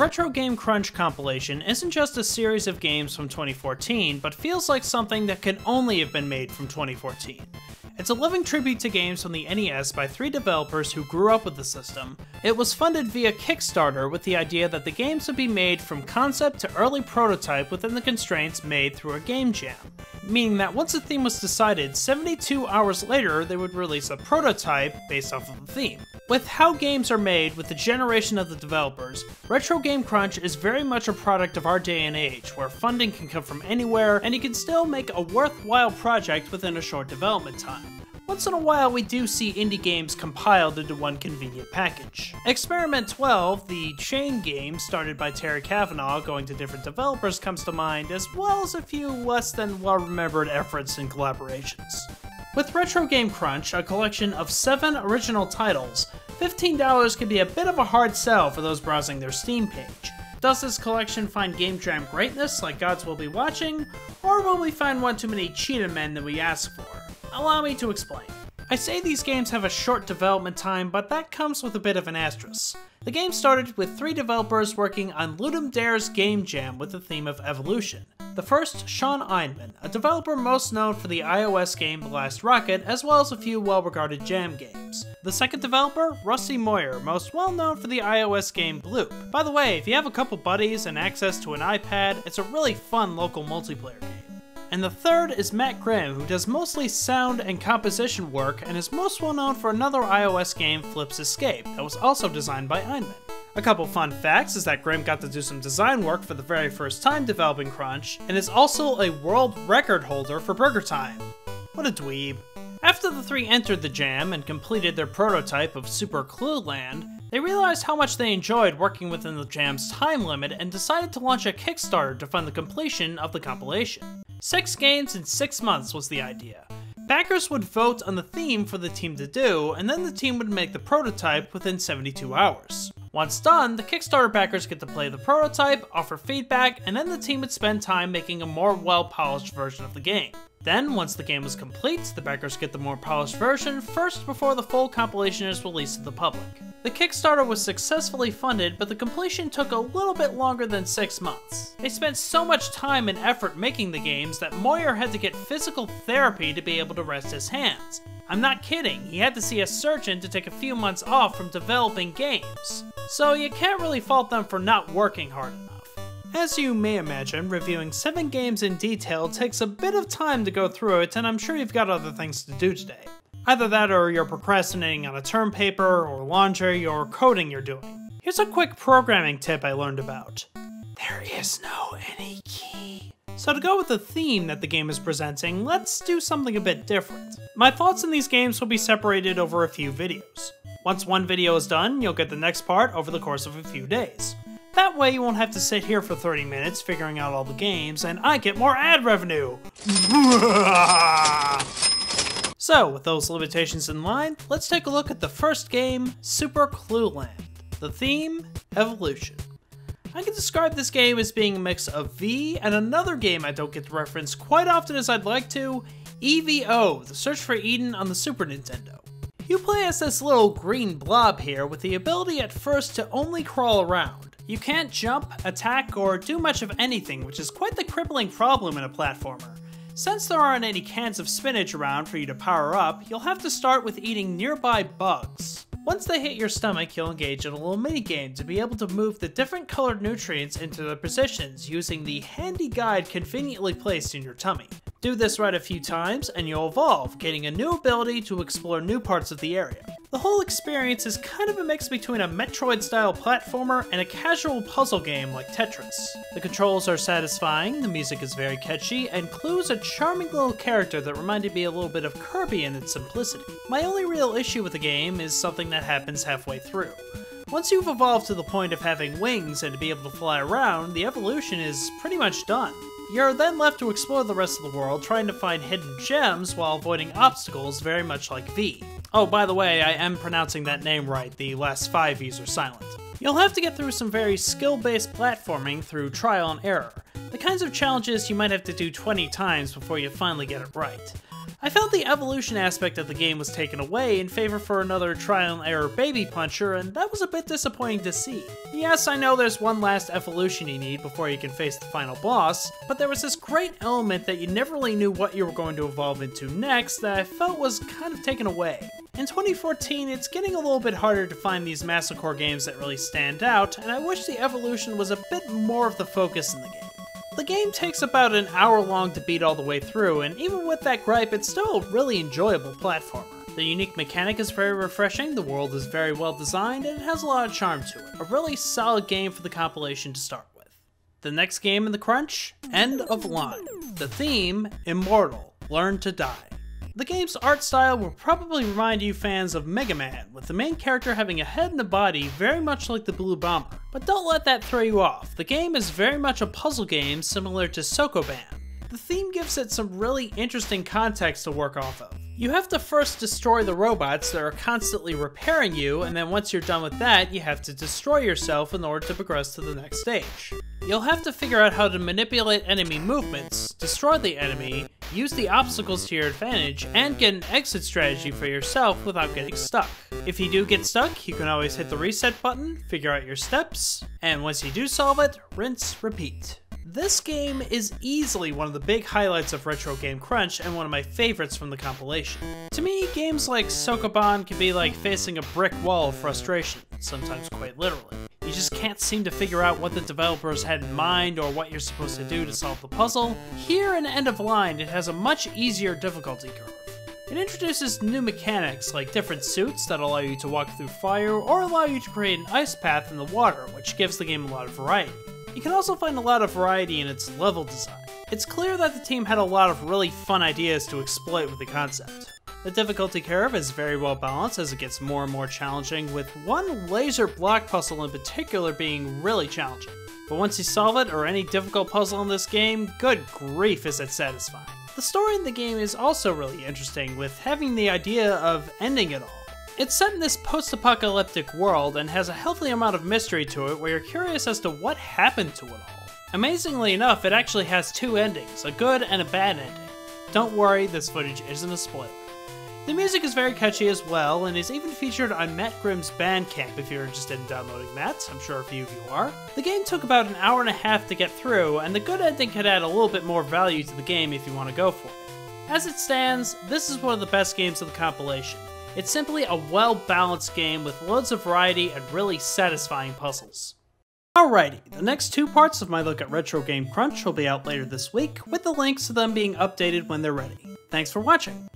Retro Game Crunch compilation isn't just a series of games from 2014, but feels like something that can only have been made from 2014. It's a living tribute to games from the NES by 3 developers who grew up with the system. It was funded via Kickstarter with the idea that the games would be made from concept to early prototype within the constraints made through a game jam. Meaning that once a theme was decided, 72 hours later they would release a prototype based off of the theme. With how games are made with the generation of the developers, Retro Game Crunch is very much a product of our day and age, where funding can come from anywhere and you can still make a worthwhile project within a short development time. Once in a while we do see indie games compiled into one convenient package. Experiment 12, the chain game started by Terry Cavanaugh going to different developers, comes to mind, as well as a few less than well-remembered efforts and collaborations. With Retro Game Crunch, a collection of 7 original titles, $15 can be a bit of a hard sell for those browsing their Steam page. Does this collection find game jam greatness like Gods Will Be Watching, or will we find one too many cheetah men that we ask for? Allow me to explain. I say these games have a short development time, but that comes with a bit of an asterisk. The game started with 3 developers working on Ludum Dare's game jam with the theme of evolution. The first, Sean Einman, a developer most known for the iOS game The Last Rocket, as well as a few well-regarded jam games. The second developer, Rusty Moyer, most well known for the iOS game Bloop. By the way, if you have a couple buddies and access to an iPad, it's a really fun local multiplayer game. And the third is Matt Grimm, who does mostly sound and composition work and is most well known for another iOS game, Flip's Escape, that was also designed by Einman. A couple fun facts is that Grimm got to do some design work for the very first time developing Crunch, and is also a world record holder for Burger Time. What a dweeb. After the 3 entered the jam and completed their prototype of Super Clue Land, they realized how much they enjoyed working within the jam's time limit and decided to launch a Kickstarter to fund the completion of the compilation. 6 games in 6 months was the idea. Backers would vote on the theme for the team to do, and then the team would make the prototype within 72 hours. Once done, the Kickstarter backers get to play the prototype, offer feedback, and then the team would spend time making a more well-polished version of the game. Then, once the game was complete, the backers get the more polished version first before the full compilation is released to the public. The Kickstarter was successfully funded, but the completion took a little bit longer than 6 months. They spent so much time and effort making the games that Moyer had to get physical therapy to be able to rest his hands. I'm not kidding, he had to see a surgeon to take a few months off from developing games. So you can't really fault them for not working hard enough. As you may imagine, reviewing 7 games in detail takes a bit of time to go through it, and I'm sure you've got other things to do today. Either that or you're procrastinating on a term paper, or laundry, or coding you're doing. Here's a quick programming tip I learned about. There is no any key. So to go with the theme that the game is presenting, let's do something a bit different. My thoughts on these games will be separated over a few videos. Once one video is done, you'll get the next part over the course of a few days. That way you won't have to sit here for 30 minutes figuring out all the games, and I get more ad revenue! So, with those limitations in mind, let's take a look at the first game, Super Clue Land. The theme, evolution. I can describe this game as being a mix of V and another game I don't get to reference quite often as I'd like to, EVO, The Search for Eden on the Super Nintendo. You play as this little green blob here with the ability at first to only crawl around. You can't jump, attack, or do much of anything, which is quite the crippling problem in a platformer. Since there aren't any cans of spinach around for you to power up, you'll have to start with eating nearby bugs. Once they hit your stomach, you'll engage in a little minigame to be able to move the different colored nutrients into their positions using the handy guide conveniently placed in your tummy. Do this right a few times and you'll evolve, gaining a new ability to explore new parts of the area. The whole experience is kind of a mix between a Metroid-style platformer and a casual puzzle game like Tetris. The controls are satisfying, the music is very catchy, and Clue's a charming little character that reminded me a little bit of Kirby in its simplicity. My only real issue with the game is something that happens halfway through. Once you've evolved to the point of having wings and to be able to fly around, the evolution is pretty much done. You're then left to explore the rest of the world, trying to find hidden gems while avoiding obstacles very much like V. Oh, by the way, I am pronouncing that name right, the last 5 V's are silent. You'll have to get through some very skill-based platforming through trial and error, the kinds of challenges you might have to do 20 times before you finally get it right. I felt the evolution aspect of the game was taken away in favor for another trial and error baby puncher, and that was a bit disappointing to see. Yes, I know there's one last evolution you need before you can face the final boss, but there was this great element that you never really knew what you were going to evolve into next that I felt was kind of taken away. In 2014, it's getting a little bit harder to find these Massacre games that really stand out, and I wish the evolution was a bit more of the focus in the game. The game takes about an hour long to beat all the way through, and even with that gripe, it's still a really enjoyable platformer. The unique mechanic is very refreshing, the world is very well designed, and it has a lot of charm to it. A really solid game for the compilation to start with. The next game in the crunch? End of Line. The theme, Immortal, Learn to Die. The game's art style will probably remind you fans of Mega Man, with the main character having a head and a body very much like the Blue Bomber. But don't let that throw you off, the game is very much a puzzle game similar to Sokoban. The theme gives it some really interesting context to work off of. You have to first destroy the robots that are constantly repairing you, and then once you're done with that, you have to destroy yourself in order to progress to the next stage. You'll have to figure out how to manipulate enemy movements, destroy the enemy, use the obstacles to your advantage, and get an exit strategy for yourself without getting stuck. If you do get stuck, you can always hit the reset button, figure out your steps, and once you do solve it, rinse, repeat. This game is easily one of the big highlights of Retro Game Crunch and one of my favorites from the compilation. To me, games like Sokoban can be like facing a brick wall of frustration, sometimes quite literally. You just can't seem to figure out what the developers had in mind or what you're supposed to do to solve the puzzle. Here in End of Line, it has a much easier difficulty curve. It introduces new mechanics like different suits that allow you to walk through fire or allow you to create an ice path in the water, which gives the game a lot of variety. You can also find a lot of variety in its level design. It's clear that the team had a lot of really fun ideas to exploit with the concept. The difficulty curve is very well balanced as it gets more and more challenging, with one laser block puzzle in particular being really challenging. But once you solve it, or any difficult puzzle in this game, good grief is it satisfying. The story in the game is also really interesting, with having the idea of ending it all. It's set in this post-apocalyptic world and has a healthy amount of mystery to it where you're curious as to what happened to it all. Amazingly enough, it actually has two endings, a good and a bad ending. Don't worry, this footage isn't a spoiler. The music is very catchy as well, and is even featured on Matt Grimm's Bandcamp if you're interested in downloading that. I'm sure a few of you are. The game took about an hour and a half to get through, and the good ending could add a little bit more value to the game if you want to go for it. As it stands, this is one of the best games of the compilation. It's simply a well-balanced game with loads of variety and really satisfying puzzles. Alrighty, the next two parts of my look at Retro Game Crunch will be out later this week, with the links to them being updated when they're ready. Thanks for watching!